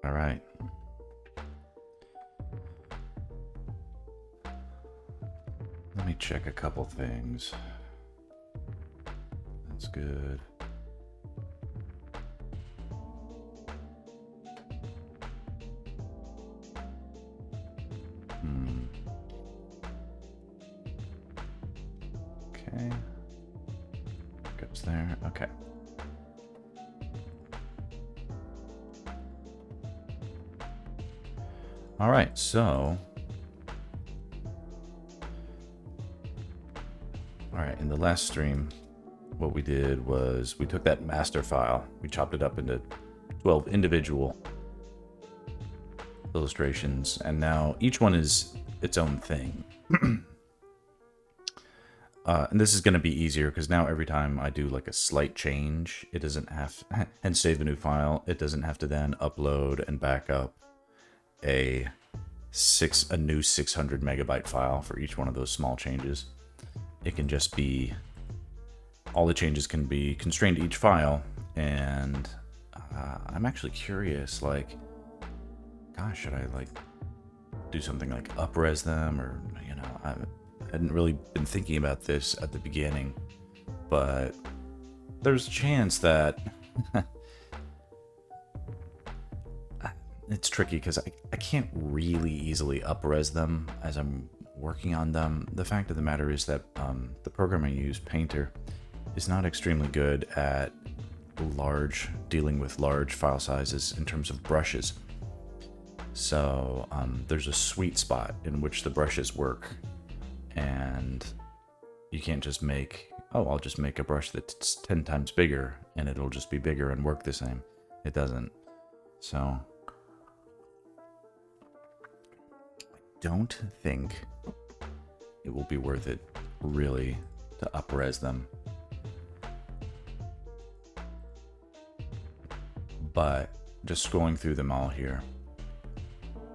All right. Let me check a couple things. That's good. Okay. Goes there. Okay. All right, so in the last stream, what we did was we took that master file, we chopped it up into 12 individual illustrations, and now each one is its own thing. And this is going to be easier because now every time I do like a slight change, it doesn't have and save a new file. It doesn't have to then upload and back up a new 600 megabyte file for each one of those small changes. It can just be, all the changes can be constrained to each file. And I'm actually curious, like, gosh, should I like do something like up-res them, or, you know, I hadn't really been thinking about this at the beginning, but there's a chance that it's tricky because I can't really easily up-res them as I'm working on them. The fact of the matter is that the program I use, Painter, is not extremely good at dealing with large file sizes in terms of brushes. So there's a sweet spot in which the brushes work, and you can't just make, oh, I'll just make a brush that's 10 times bigger and it'll just be bigger and work the same. It doesn't. So don't think it will be worth it, really, to up-res them. But just scrolling through them all here,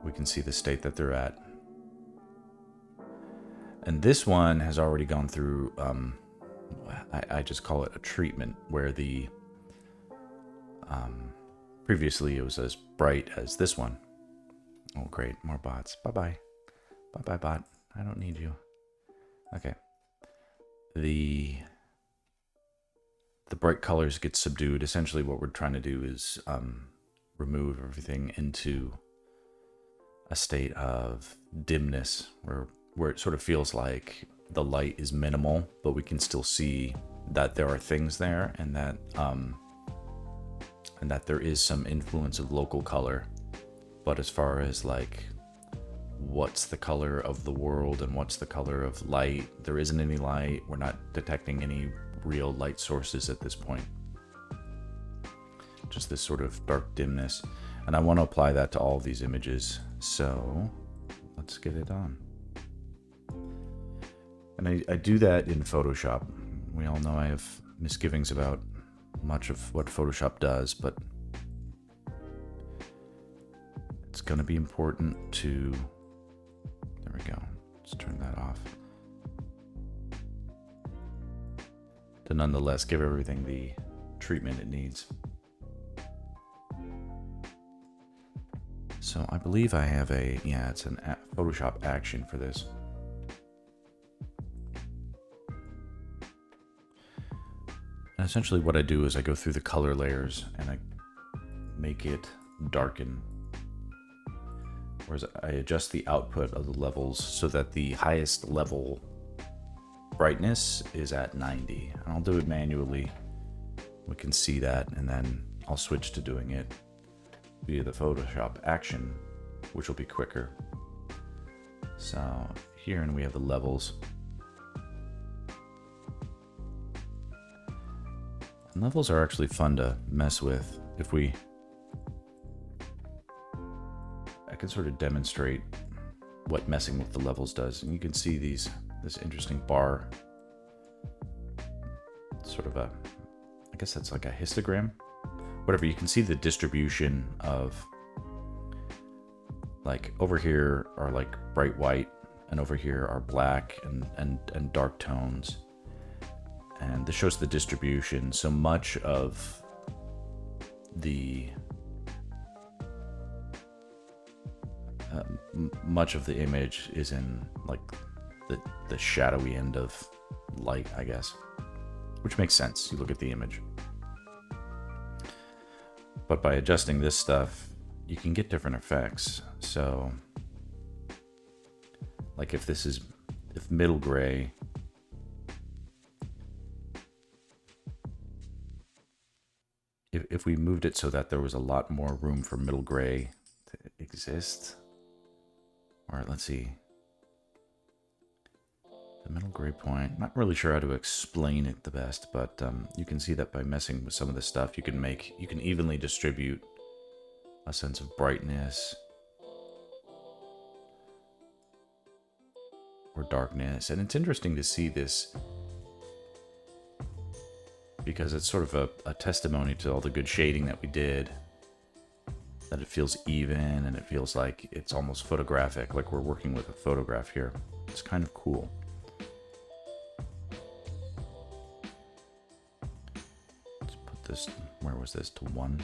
we can see the state that they're at. And this one has already gone through, I just call it a treatment, where the previously it was as bright as this one. Oh, great, more bots. Bye-bye. Bye-bye, bot. I don't need you. Okay. The bright colors get subdued. Essentially what we're trying to do is remove everything into a state of dimness, where it sort of feels like the light is minimal, but we can still see that there are things there, and that there is some influence of local color. But as far as like what's the color of the world and what's the color of light, there isn't any light. We're not detecting any real light sources at this point. Just this sort of dark dimness. And I want to apply that to all of these images. So let's get it on. And I do that in Photoshop. We all know I have misgivings about much of what Photoshop does, but it's going to be important to, there we go, let's turn that off, to nonetheless give everything the treatment it needs. So I believe I have it's an Photoshop action for this. And essentially what I do is I go through the color layers and I make it darken. Whereas I adjust the output of the levels so that the highest level brightness is at 90. And I'll do it manually. We can see that, and then I'll switch to doing it via the Photoshop action, which will be quicker. So here, and we have the levels. And levels are actually fun to mess with. I can sort of demonstrate what messing with the levels does. And you can see this interesting bar, sort of I guess that's like a histogram. Whatever, you can see the distribution of, like, over here are like bright white, and over here are black and dark tones. And this shows the distribution. So much of the much of the image is in like the shadowy end of light, I guess, which makes sense. You look at the image. But by adjusting this stuff, you can get different effects. So, like if middle gray, if we moved it so that there was a lot more room for middle gray to exist. All right, let's see. The middle gray point, not really sure how to explain it the best, but you can see that by messing with some of this stuff, you can evenly distribute a sense of brightness or darkness. And it's interesting to see this because it's sort of a testimony to all the good shading that we did, that it feels even and it feels like it's almost photographic, like we're working with a photograph here. It's kind of cool. Let's put this, where was this, to 1?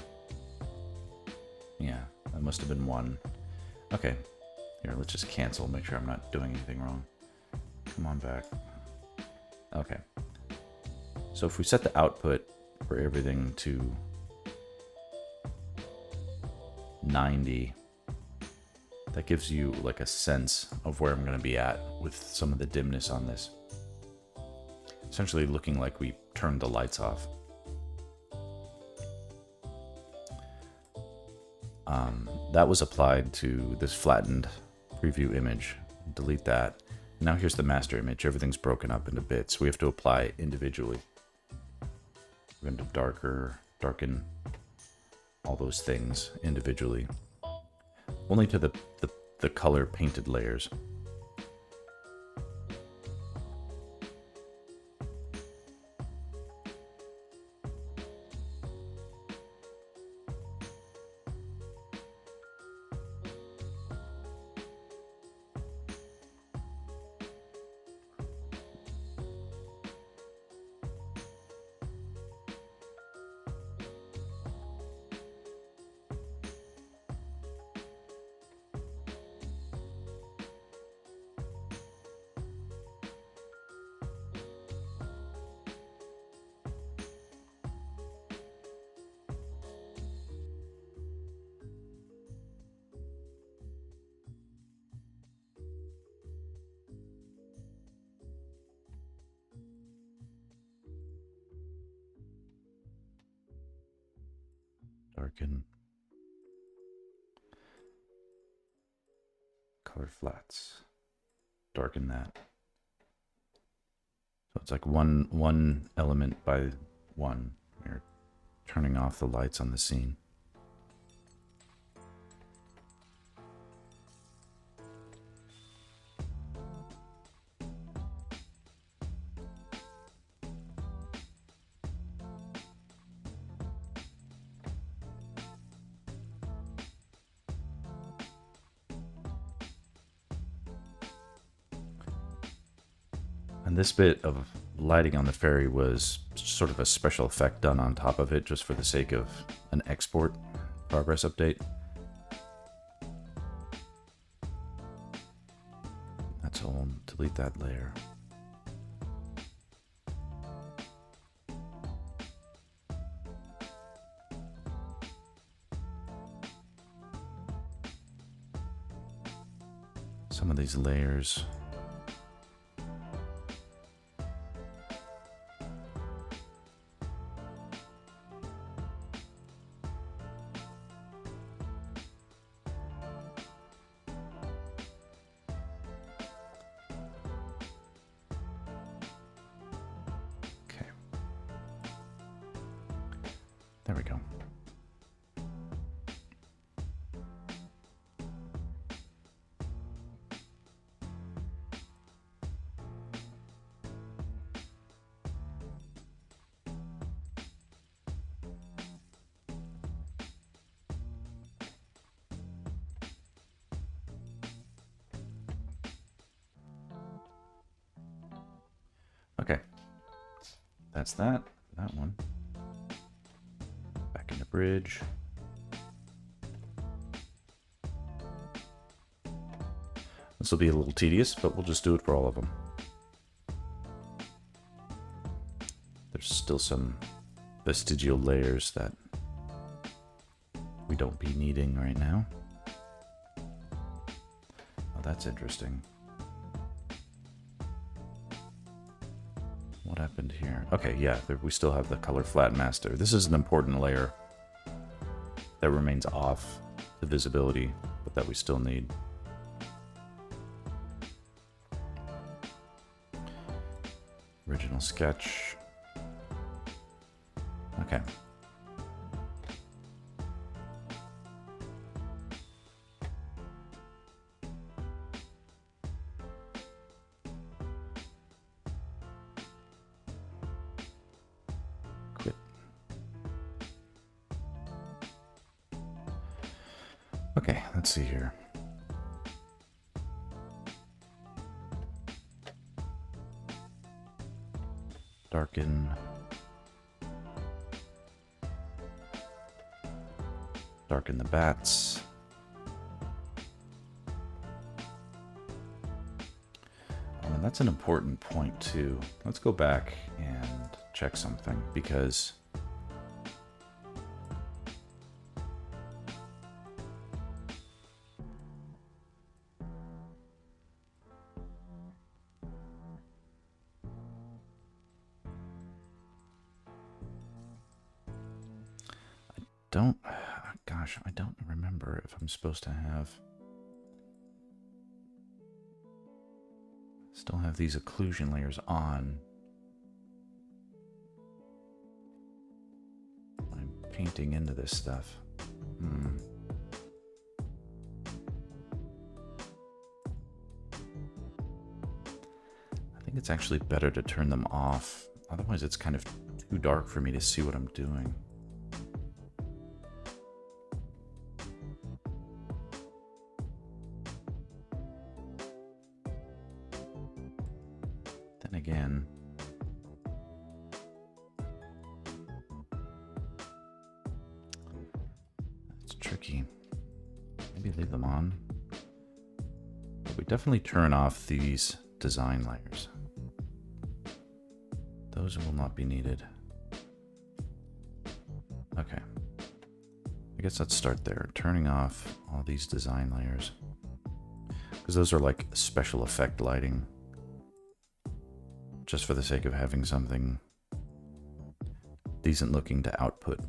Yeah, that must have been 1. Okay, here, let's just cancel, make sure I'm not doing anything wrong. Come on back. Okay. So if we set the output for everything to 90, that gives you like a sense of where I'm going to be at with some of the dimness on this. Essentially looking like we turned the lights off. That was applied to this flattened preview image. Delete that. Now here's the master image. Everything's broken up into bits. We have to apply individually. We're going to darken all those things individually. Only to the color painted layers. Darken. Color flats. Darken that. So it's like one element by one. We're turning off the lights on the scene. And this bit of lighting on the ferry was sort of a special effect done on top of it just for the sake of an export progress update. That's all. Delete that layer. Some of these layers. There we go. Okay. That's that one. Back into bridge. This will be a little tedious, but we'll just do it for all of them. There's still some vestigial layers that we don't be needing right now. Oh, that's interesting. What happened here? Okay, yeah, we still have the color flat master. This is an important layer that remains off the visibility, but that we still need. Original sketch. Okay. Quit. Okay, let's see here. Darken. Darken the bats. And that's an important point too. Let's go back and check something, because I don't remember if I'm supposed to still have these occlusion layers on. I'm painting into this stuff. I think it's actually better to turn them off. Otherwise it's kind of too dark for me to see what I'm doing. Again, it's tricky. Maybe leave them on. But we definitely turn off these design layers. Those will not be needed. Okay. I guess let's start there. Turning off all these design layers, because those are like special effect lighting. Just for the sake of having something decent looking to output.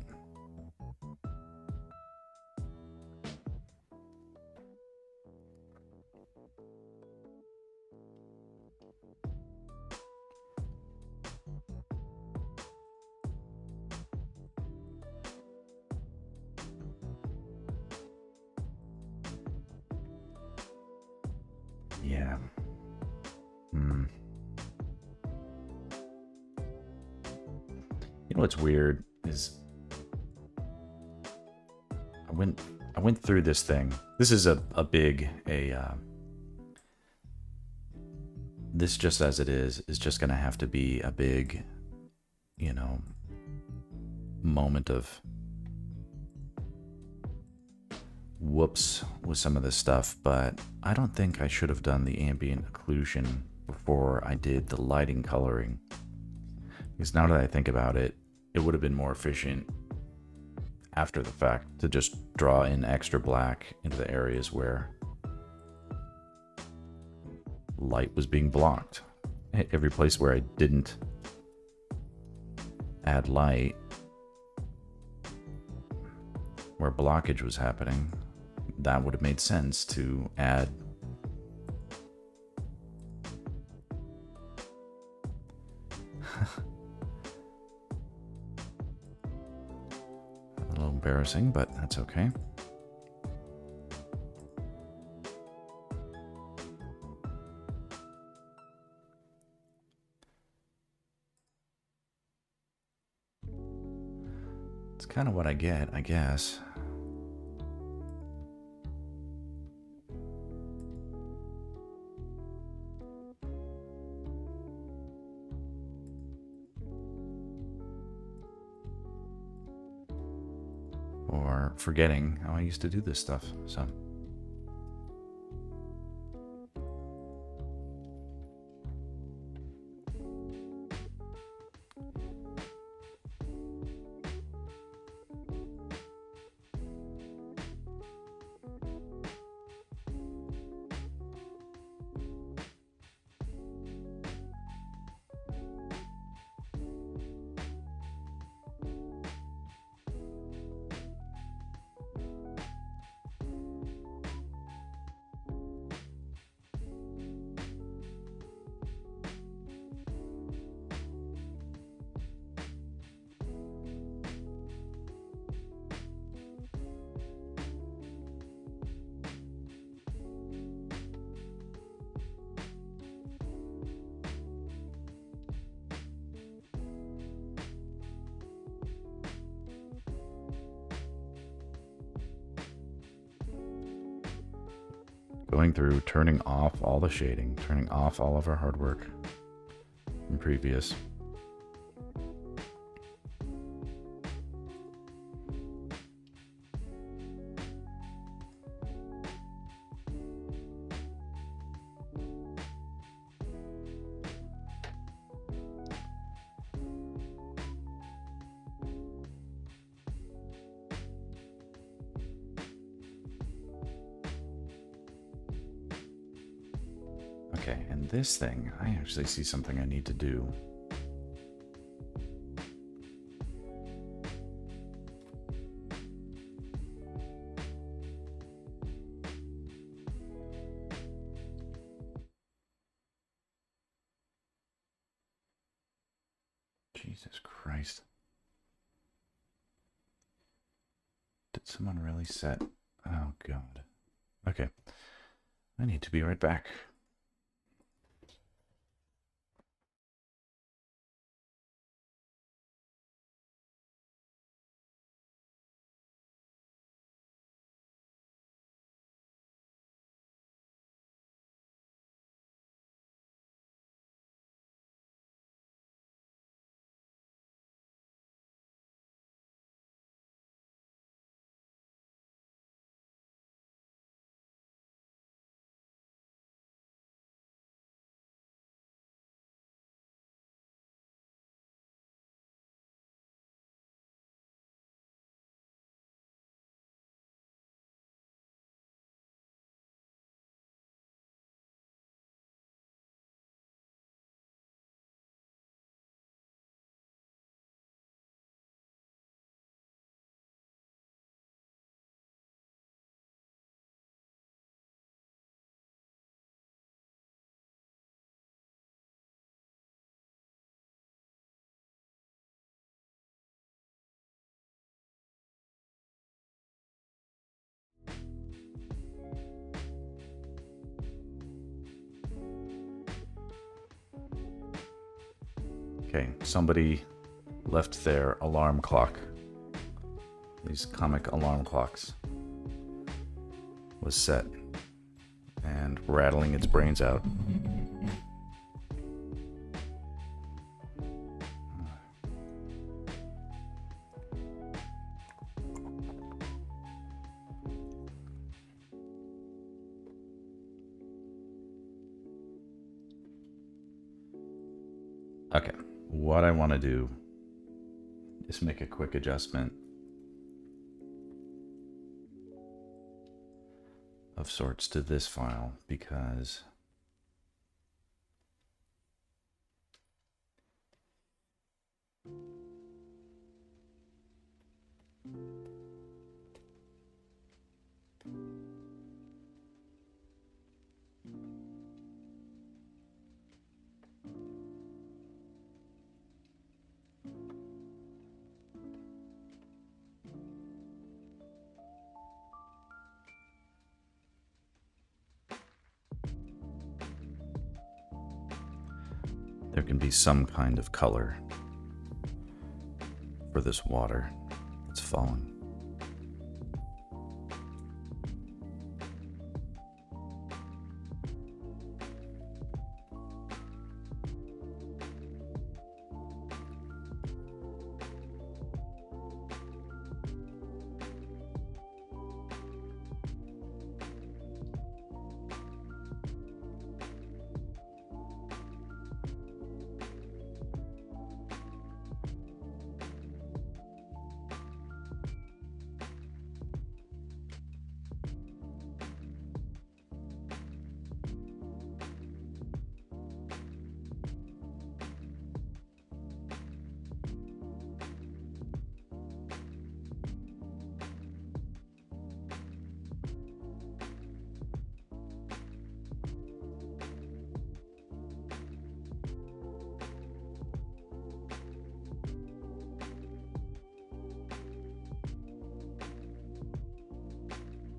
Yeah. You know what's weird is I went through this thing. This is a big this just as it is just gonna have to be a big, you know, moment of whoops with some of this stuff, but I don't think I should have done the ambient occlusion before I did the lighting coloring. Because now that I think about it, it would have been more efficient after the fact to just draw in extra black into the areas where light was being blocked. Every place where I didn't add light, where blockage was happening, that would have made sense to add a little embarrassing, but that's okay. It's kind of what I get, I guess. Or forgetting how I used to do this stuff, so. Going through, turning off all the shading, turning off all of our hard work from previous. Okay, and this thing, I actually see something I need to do. Jesus Christ. Did someone really set? Oh, God. Okay. I need to be right back. Okay, somebody left their alarm clock. These comic alarm clocks was set and rattling its brains out. Okay, what I want to do is make a quick adjustment of sorts to this file because there can be some kind of color for this water that's falling.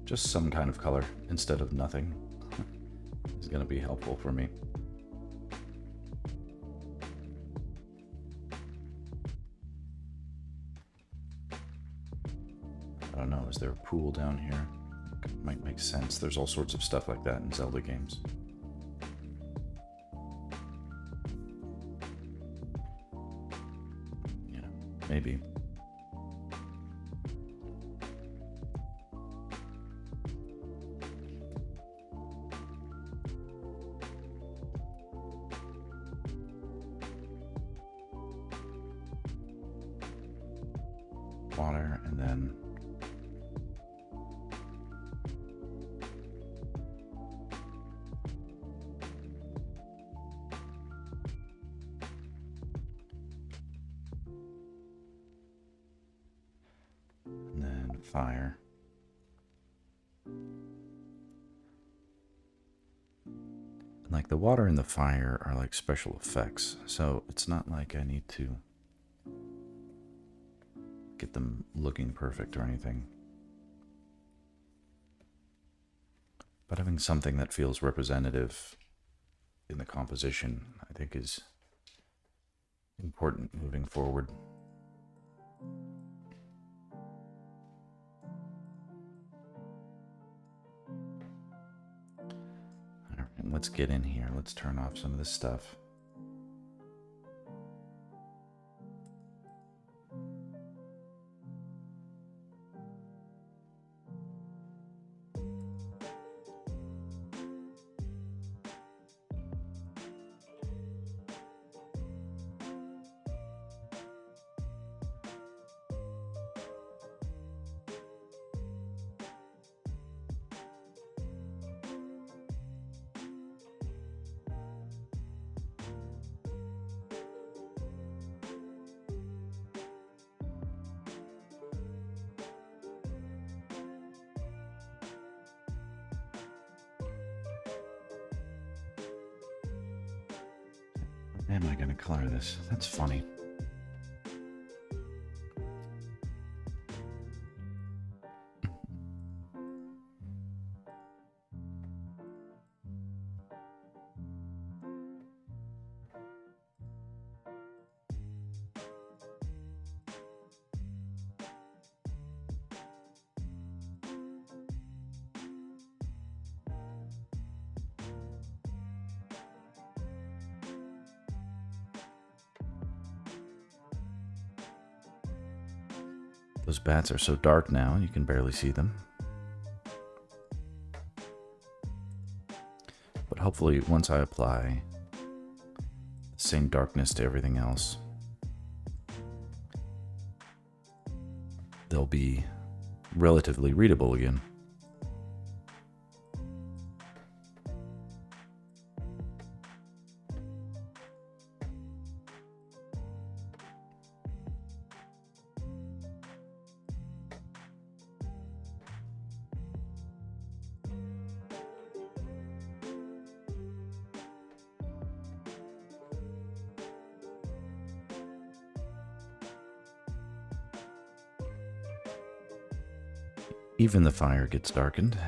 Just some kind of color instead of nothing is going to be helpful for me. I don't know, is there a pool down here? might make sense. There's all sorts of stuff like that in Zelda games. Yeah, maybe. Water, and then fire. Like the water and the fire are like special effects, so it's not like I need to get them looking perfect or anything. But having something that feels representative in the composition, I think, is important moving forward. All right, let's get in here. Let's turn off some of this stuff. Am I going to color this? That's funny. Those bats are so dark now, you can barely see them. But hopefully, once I apply the same darkness to everything else, they'll be relatively readable again. Even the fire gets darkened.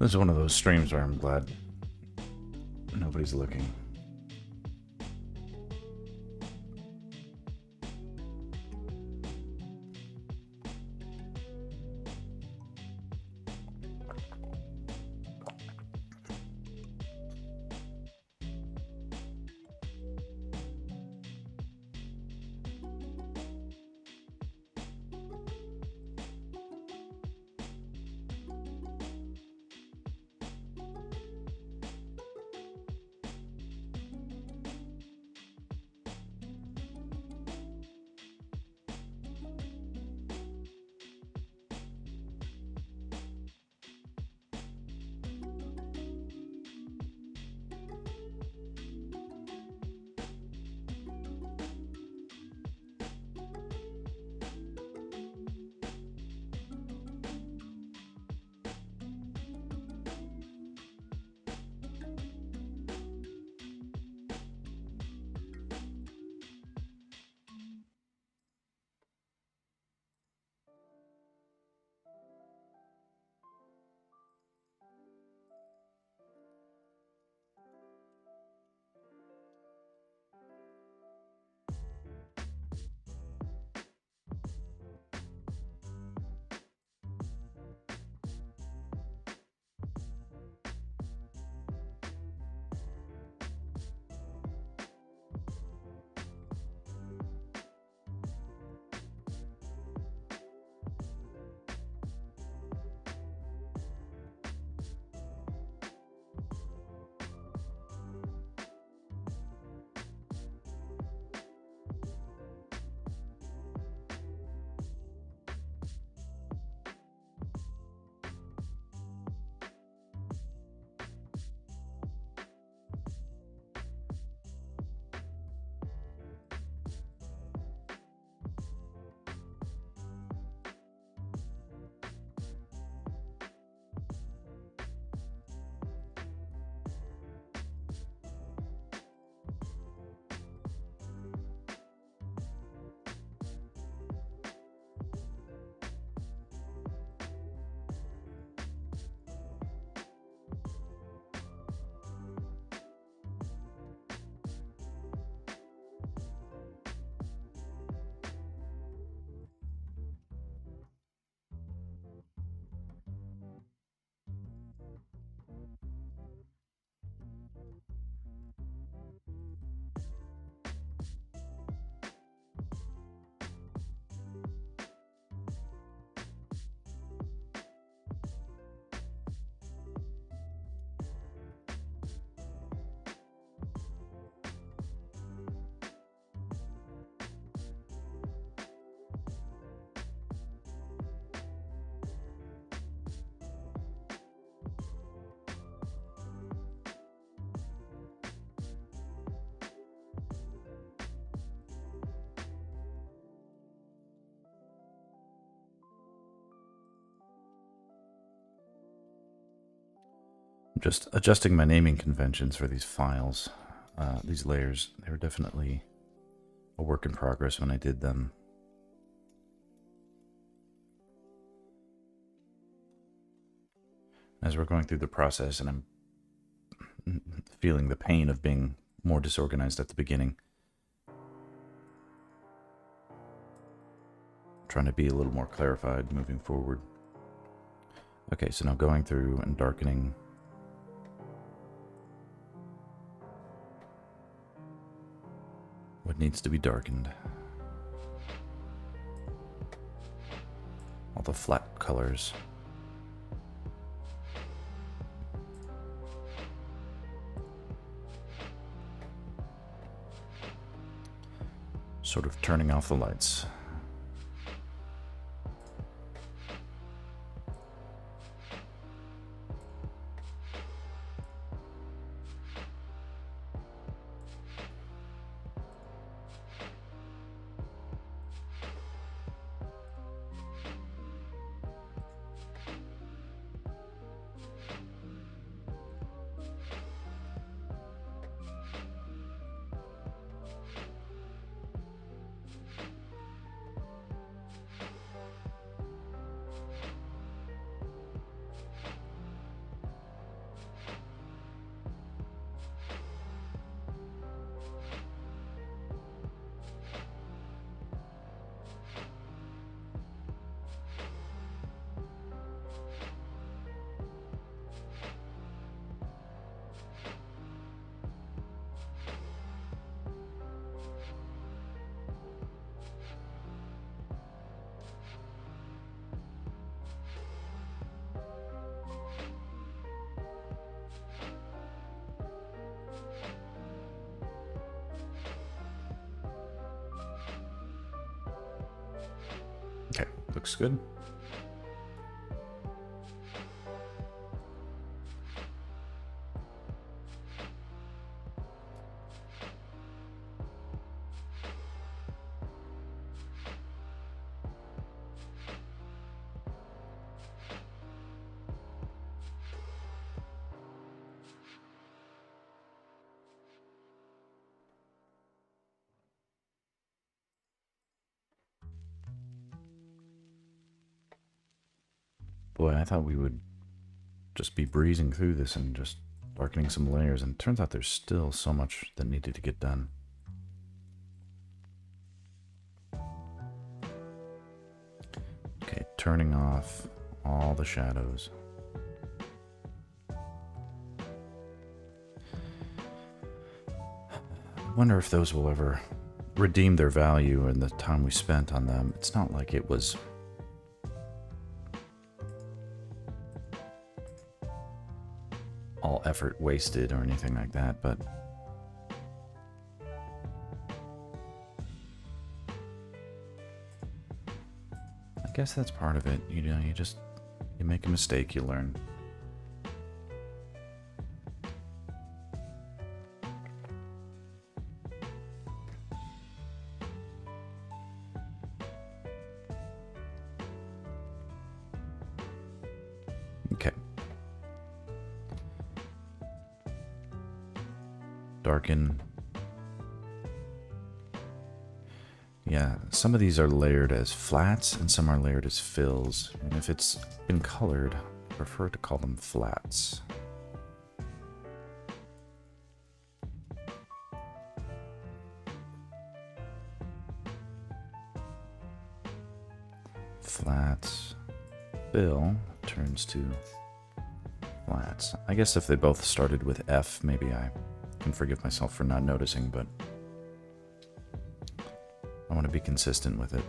This is one of those streams where I'm glad nobody's looking. Just adjusting my naming conventions for these files, these layers. They were definitely a work in progress when I did them. As we're going through the process, and I'm feeling the pain of being more disorganized at the beginning, trying to be a little more clarified moving forward. Okay, so now going through and darkening. What needs to be darkened? All the flat colors. Sort of turning off the lights. looks good. Boy, I thought we would just be breezing through this and just darkening some layers, and it turns out there's still so much that needed to get done. Okay, turning off all the shadows. I wonder if those will ever redeem their value in the time we spent on them. It's not like it was all effort wasted or anything like that, but I guess that's part of it. You know, you make a mistake, you learn. Okay. Darken. Yeah, some of these are layered as flats and some are layered as fills. And if it's been colored, I prefer to call them flats. Flats. Fill turns to flats. I guess if they both started with F, maybe I can forgive myself for not noticing, but I want to be consistent with it.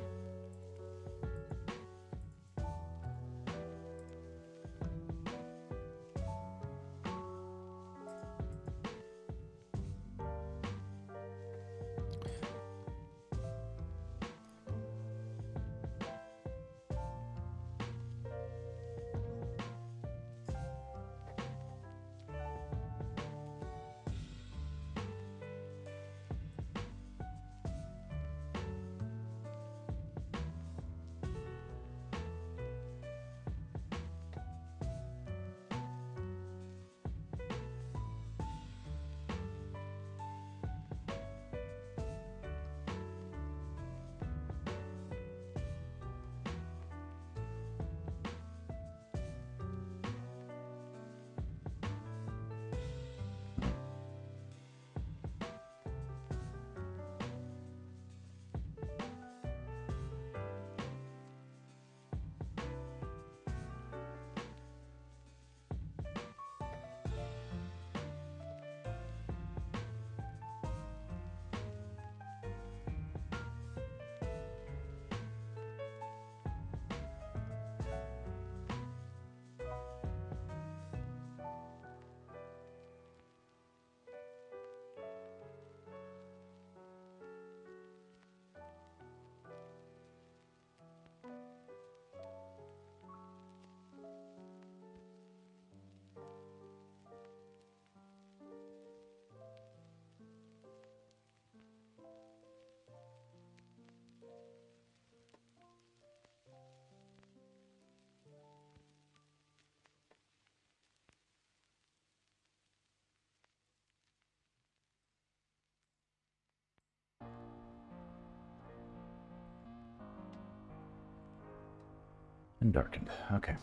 And darkened. Okay.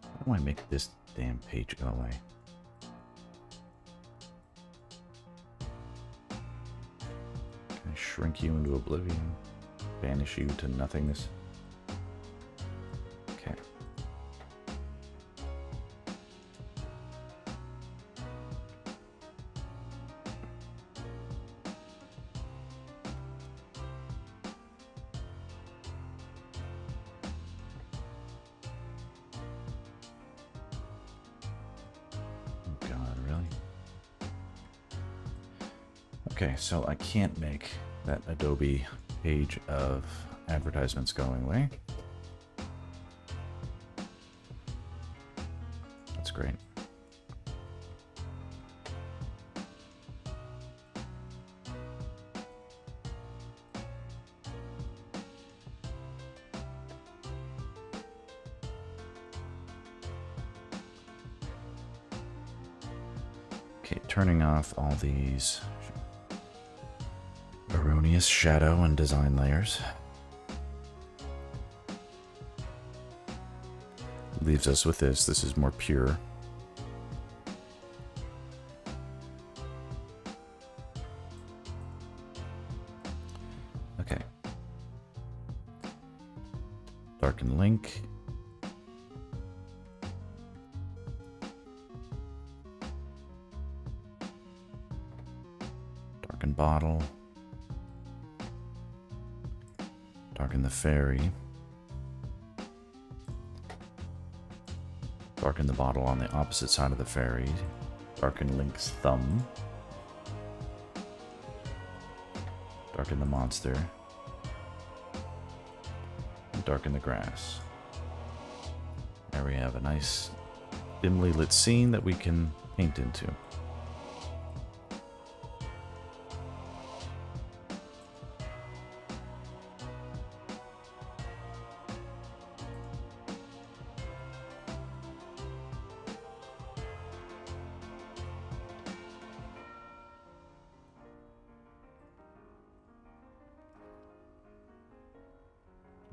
How do I make this damn page go away? Can I shrink you into oblivion? Banish you to nothingness? Okay. Okay, so I can't make that Adobe page of advertisements going away. That's great. Okay, turning off all these erroneous shadow and design layers. Leaves us with this. This is more pure. Okay. Darken link. Darken bottle. Darken the fairy. Darken the bottle on the opposite side of the fairy. Darken Link's thumb. Darken the monster. And darken the grass. There we have a nice dimly lit scene that we can paint into.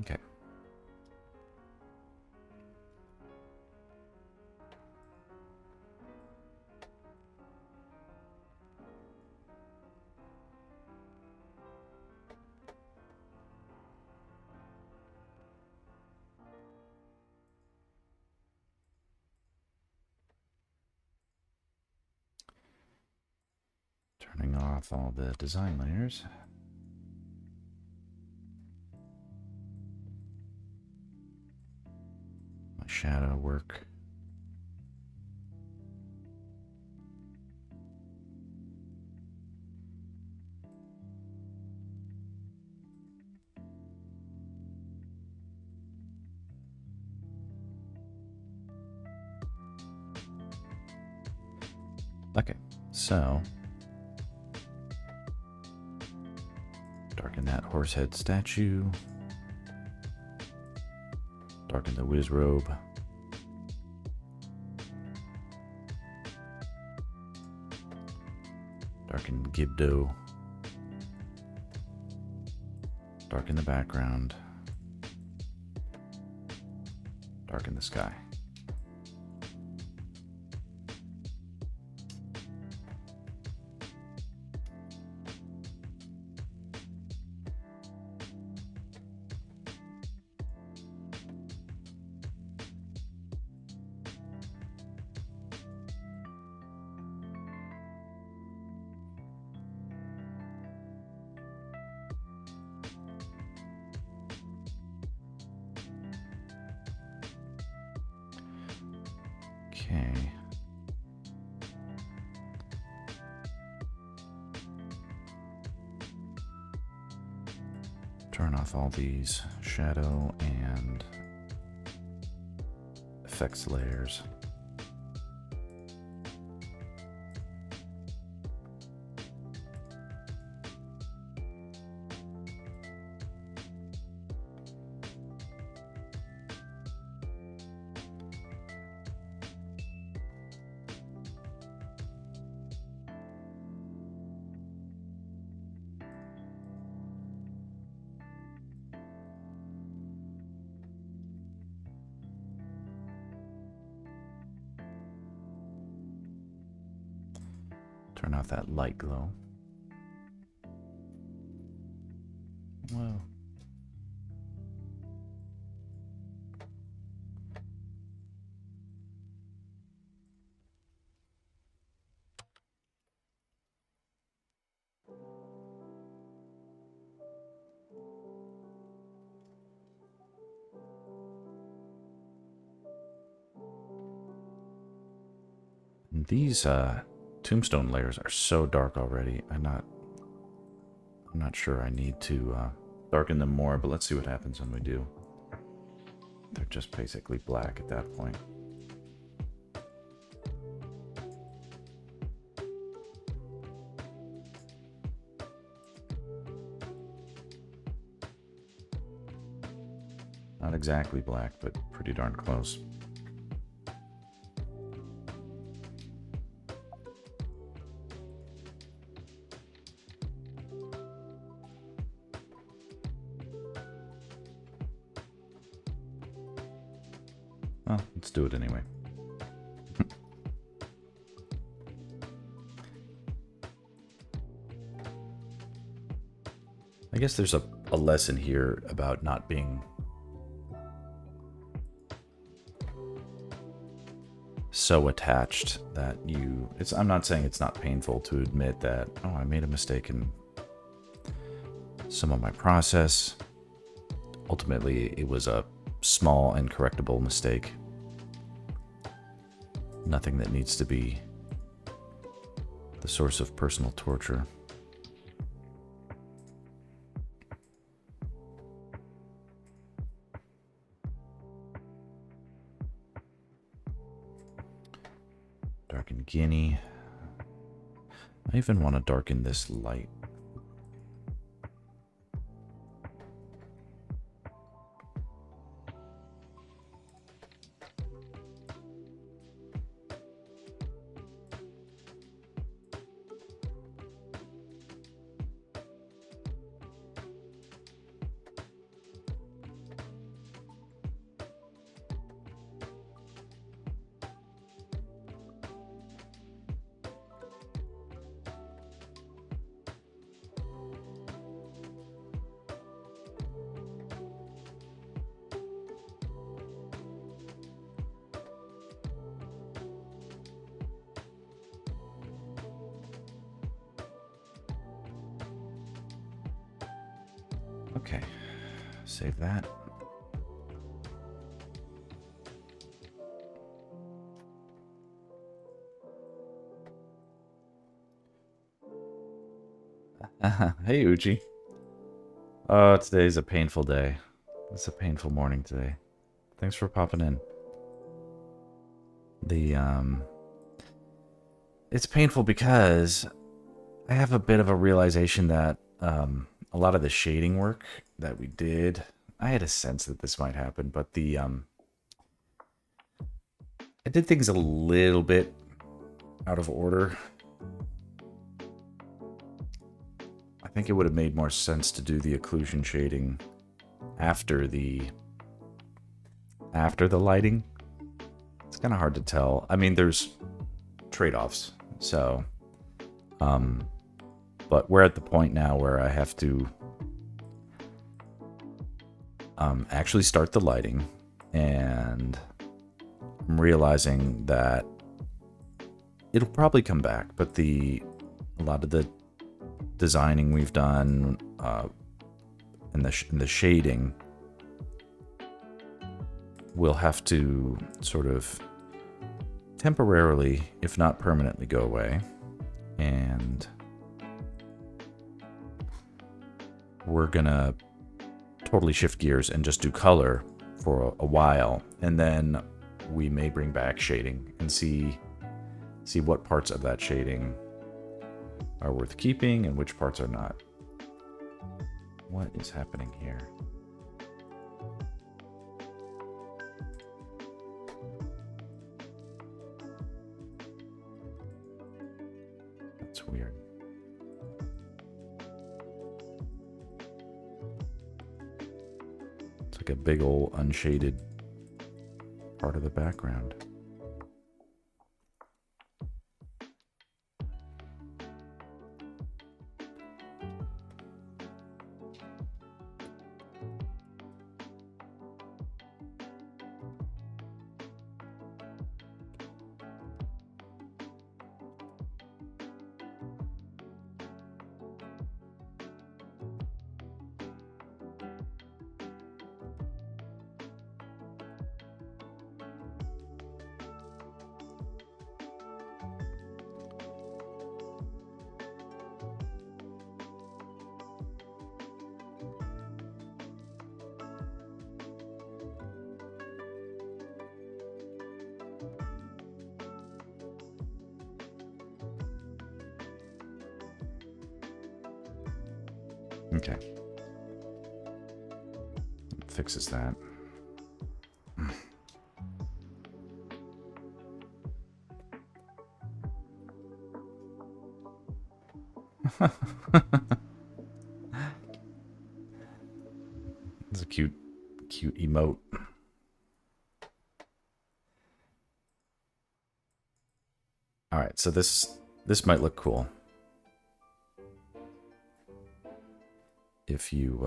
Okay. Turning off all the design layers. My shadow work. Okay, so darken that horse head statue. Darken the whiz robe. Darken Gibdo. Darken the background. Darken the sky. Okay. Turn off all these shadow and effects layers. Turn off that light glow. Whoa. These tombstone layers are so dark already. I'm I'm not sure I need to darken them more, but let's see what happens when we do. They're just basically black at that point. Not exactly black, but pretty darn close. Well, let's do it anyway. I guess there's a lesson here about not being so attached that you... I'm not saying it's not painful to admit that, oh, I made a mistake in some of my process. Ultimately, it was a small and correctable mistake. Nothing that needs to be the source of personal torture. Darken Guinea. I even want to darken this light. Okay, save that. Hey, Uchi. Oh, today's a painful day. It's a painful morning today. Thanks for popping in. It's painful because I have a bit of a realization that a lot of the shading work that we did, I had a sense that this might happen, but I did things a little bit out of order. I think it would have made more sense to do the occlusion shading after the lighting. It's kind of hard to tell. I mean, there's trade-offs, so but we're at the point now where I have to actually start the lighting, and I'm realizing that it'll probably come back, but a lot of the designing we've done and the shading will have to sort of temporarily, if not permanently, go away, and we're gonna totally shift gears and just do color for a while, and then we may bring back shading and see what parts of that shading are worth keeping and which parts are not. What is happening here? That's weird. It's like a big old unshaded part of the background. Okay. Fixes that. It's a cute emote. All right, so this might look cool if you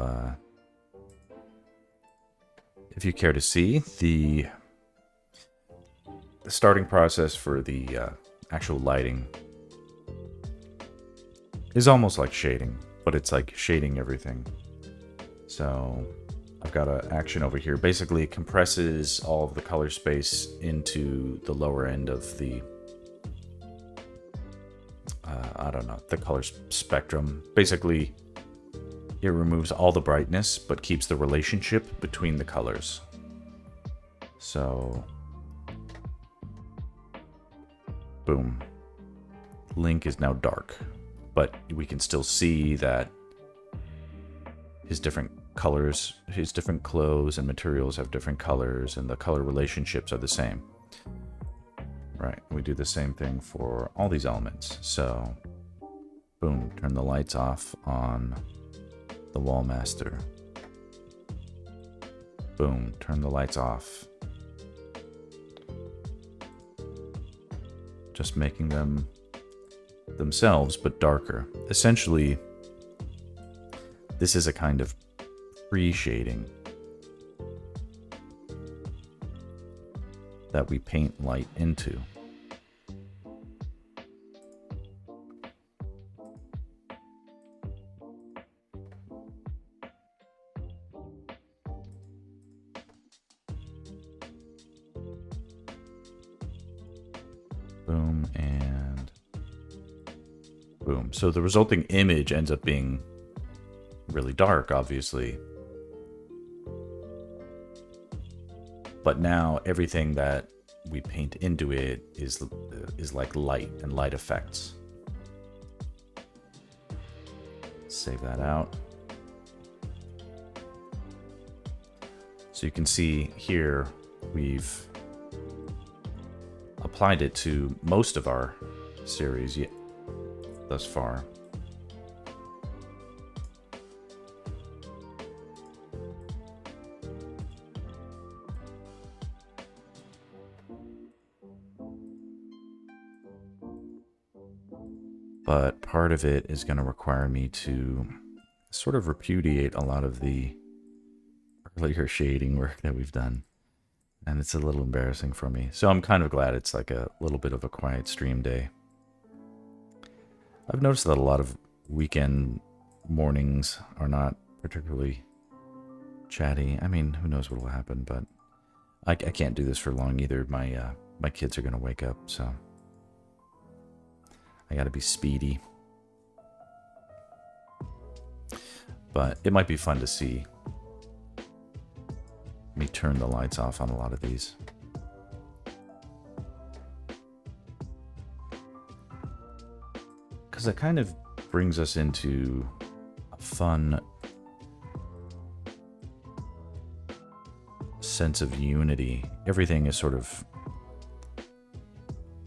care to see the starting process for the actual lighting is almost like shading, but it's like shading everything. So I've got an action over here. Basically, it compresses all of the color space into the lower end of the, I don't know, the color spectrum. Basically, it removes all the brightness, but keeps the relationship between the colors. So, boom. Link is now dark, but we can still see that his different colors, his different clothes and materials have different colors, and the color relationships are the same. Right, we do the same thing for all these elements. So, boom, turn the lights off on the wall master. Boom, turn the lights off. Just making them themselves, but darker. Essentially, this is a kind of pre-shading that we paint light into. Boom and boom. So the resulting image ends up being really dark, obviously. But now everything that we paint into it is like light and light effects. Save that out. So you can see here we've applied it to most of our series yet thus far. But part of it is going to require me to sort of repudiate a lot of the earlier shading work that we've done. And it's a little embarrassing for me. So I'm kind of glad it's like a little bit of a quiet stream day. I've noticed that a lot of weekend mornings are not particularly chatty. I mean, who knows what will happen, but I can't do this for long either. My kids are going to wake up, so I got to be speedy. But it might be fun to see me turn the lights off on a lot of these. Because it kind of brings us into a fun sense of unity. Everything is sort of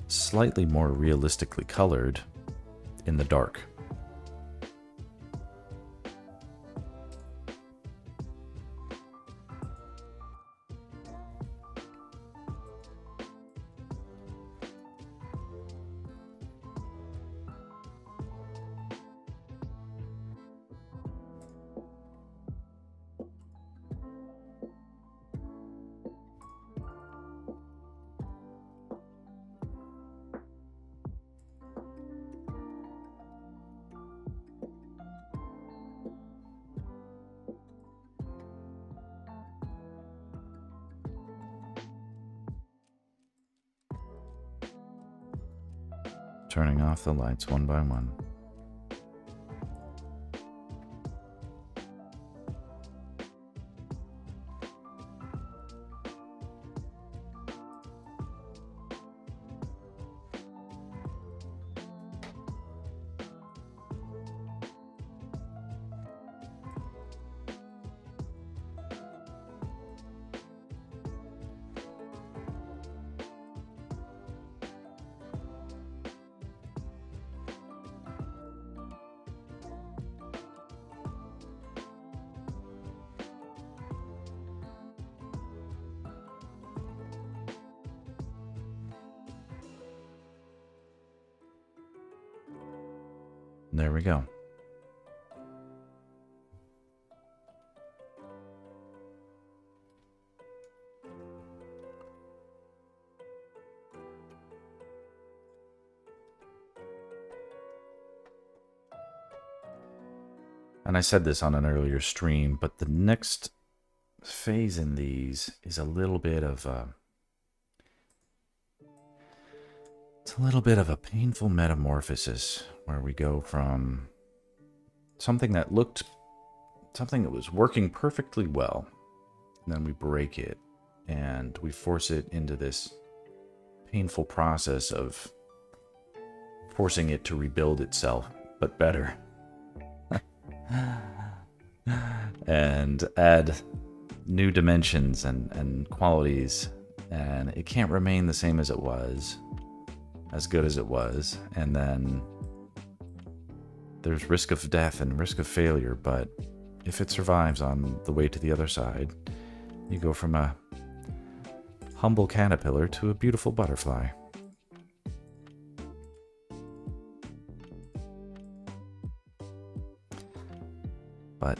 slightly more realistically colored in the dark. Turning off the lights one by one. There we go. And I said this on an earlier stream, but the next phase in these is a little bit of it's a little bit of a painful metamorphosis where we go from something that was working perfectly well, and then we break it and we force it into this painful process of forcing it to rebuild itself, but better. And add new dimensions and qualities, and it can't remain the same as it was, as good as it was, and then there's risk of death and risk of failure, but if it survives on the way to the other side, you go from a humble caterpillar to a beautiful butterfly. But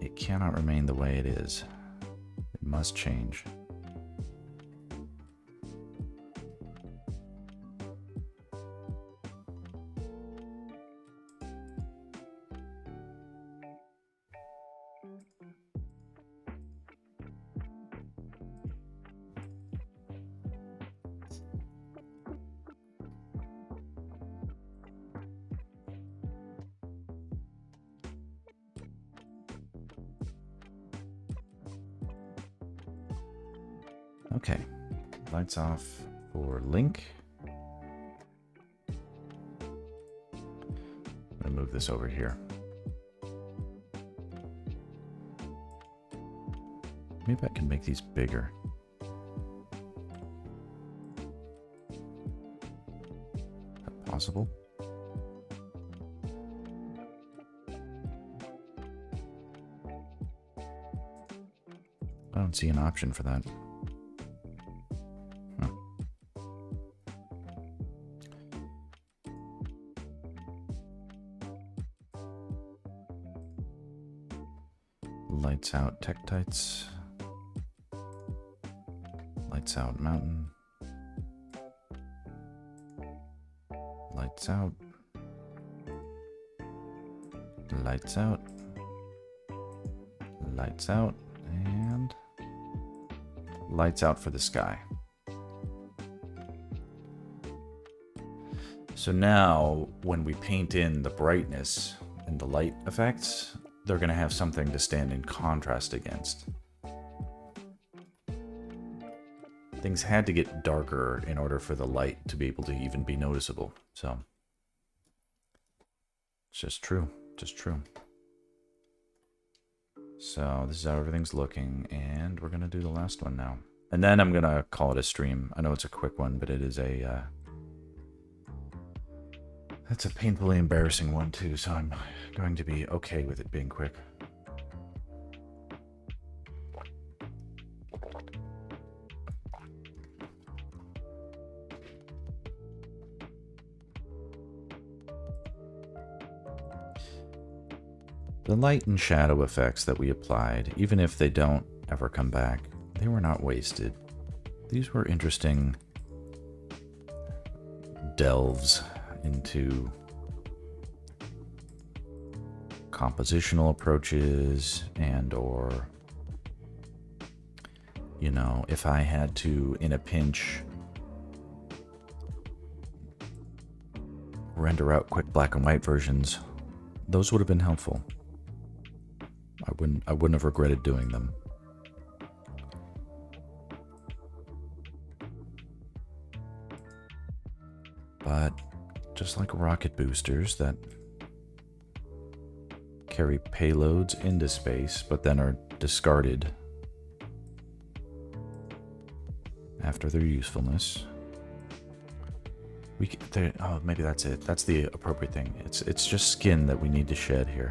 it cannot remain the way it is. It must change. Okay, lights off for Link. I'm gonna move this over here. Maybe I can make these bigger. Is that possible? I don't see an option for that. Lights out Tektites. Lights out mountain. Lights out. Lights out. Lights out. And lights out for the sky. So now when we paint in the brightness and the light effects, they're going to have something to stand in contrast against. Things had to get darker in order for the light to be able to even be noticeable. So it's just true. Just true. So this is how everything's looking, and we're going to do the last one now. And then I'm going to call it a stream. I know it's a quick one, but it is a... That's a painfully embarrassing one too, so I'm going to be okay with it being quick. The light and shadow effects that we applied, even if they don't ever come back, they were not wasted. These were interesting delves into compositional approaches, and or, you know, if I had to, in a pinch, render out quick black and white versions, those would have been helpful. I wouldn't have regretted doing them. But just like rocket boosters that carry payloads into space, but then are discarded after their usefulness, oh, maybe that's it. That's the appropriate thing. It's just skin that we need to shed here.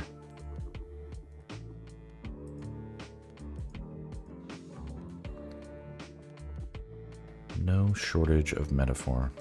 No shortage of metaphor.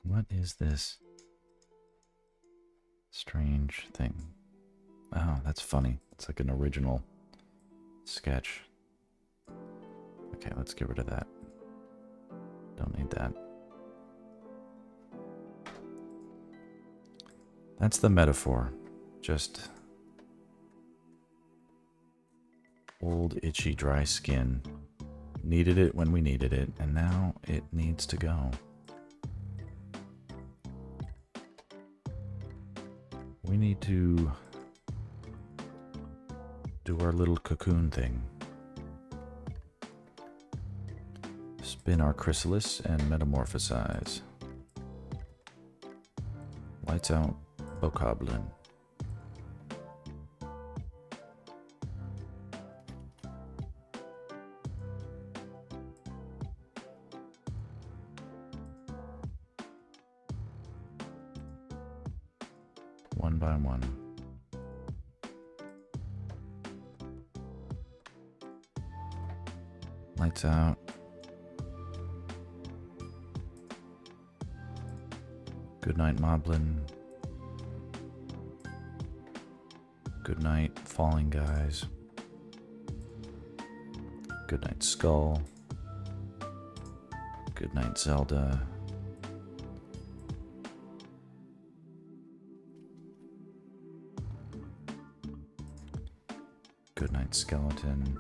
What is this strange thing? Oh, that's funny. It's like an original sketch. Okay, let's get rid of that. Don't need that. That's the metaphor. Just old, itchy, dry skin. Needed it when we needed it, and now it needs to go. We need to do our little cocoon thing. Spin our chrysalis and metamorphosize. Lights out, bokoblin. One by one. Lights out. Good night, Moblin. Good night, falling guys. Good night, Skull. Good night, Zelda. Good night, Skeleton.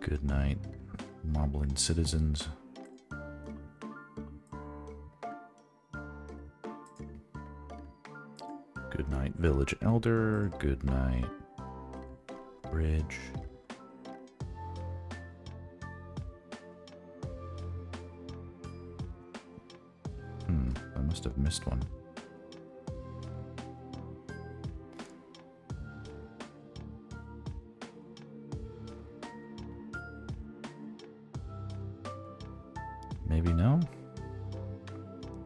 Good night, Moblin citizens. Good night, Village Elder. Good night, Bridge. I must have missed one. Maybe no?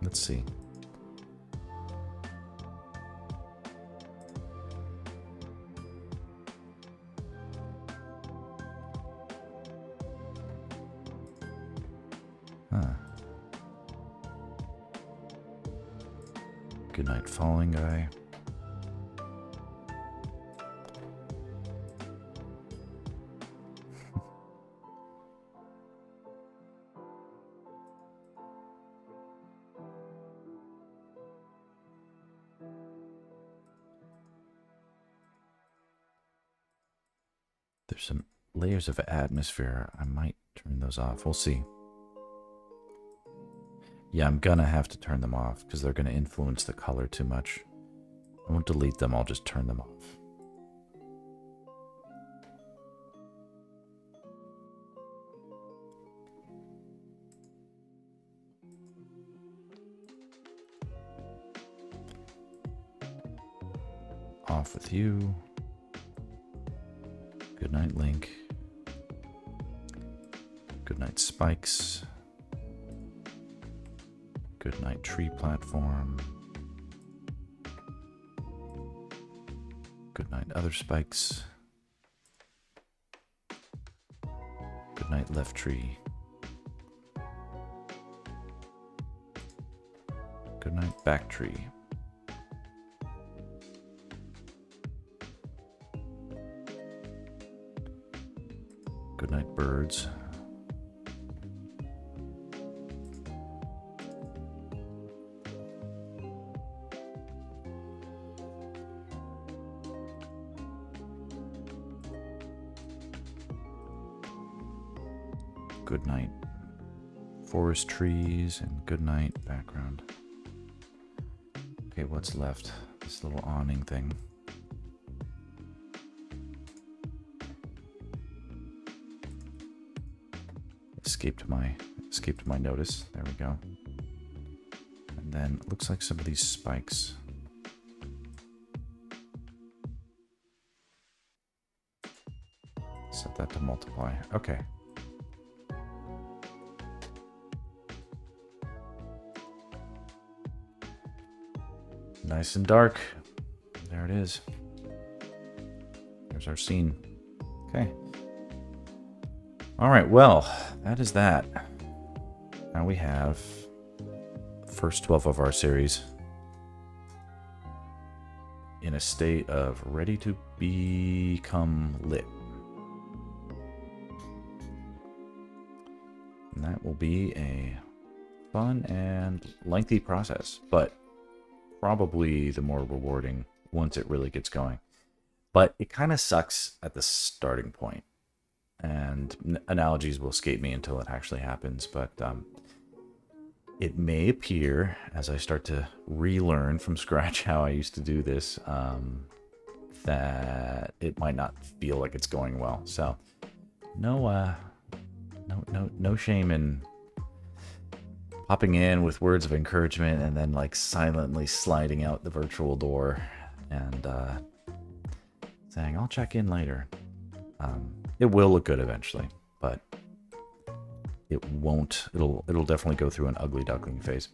Let's see. Good night, falling guy. There's some layers of atmosphere. I might turn those off. We'll see. Yeah, I'm gonna have to turn them off because they're gonna influence the color too much. I won't delete them, I'll just turn them off. Off with you. Good night, Link. Good night, Spikes. Good night, tree platform. Good night, other spikes. Good night, left tree. Good night, back tree. Good night, birds. Good night, forest trees, and good night, background. Okay, what's left? This little awning thing. Escaped my notice. There we go. And then it looks like some of these spikes. Set that to multiply. Okay. Nice and dark. There it is. There's our scene. Okay. All right, well, that is that. Now we have the first 12 of our series in a state of ready to become lit. And that will be a fun and lengthy process, but probably the more rewarding once it really gets going. But it kind of sucks at the starting point. And analogies will escape me until it actually happens, but it may appear, as I start to relearn from scratch how I used to do this, that it might not feel like it's going well. So, no shame in popping in with words of encouragement and then like silently sliding out the virtual door and saying, "I'll check in later." It will look good eventually, but it won't. It'll definitely go through an ugly duckling phase.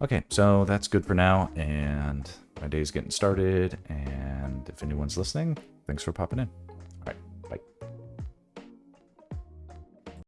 Okay, so that's good for now, and my day's getting started, and if anyone's listening, thanks for popping in.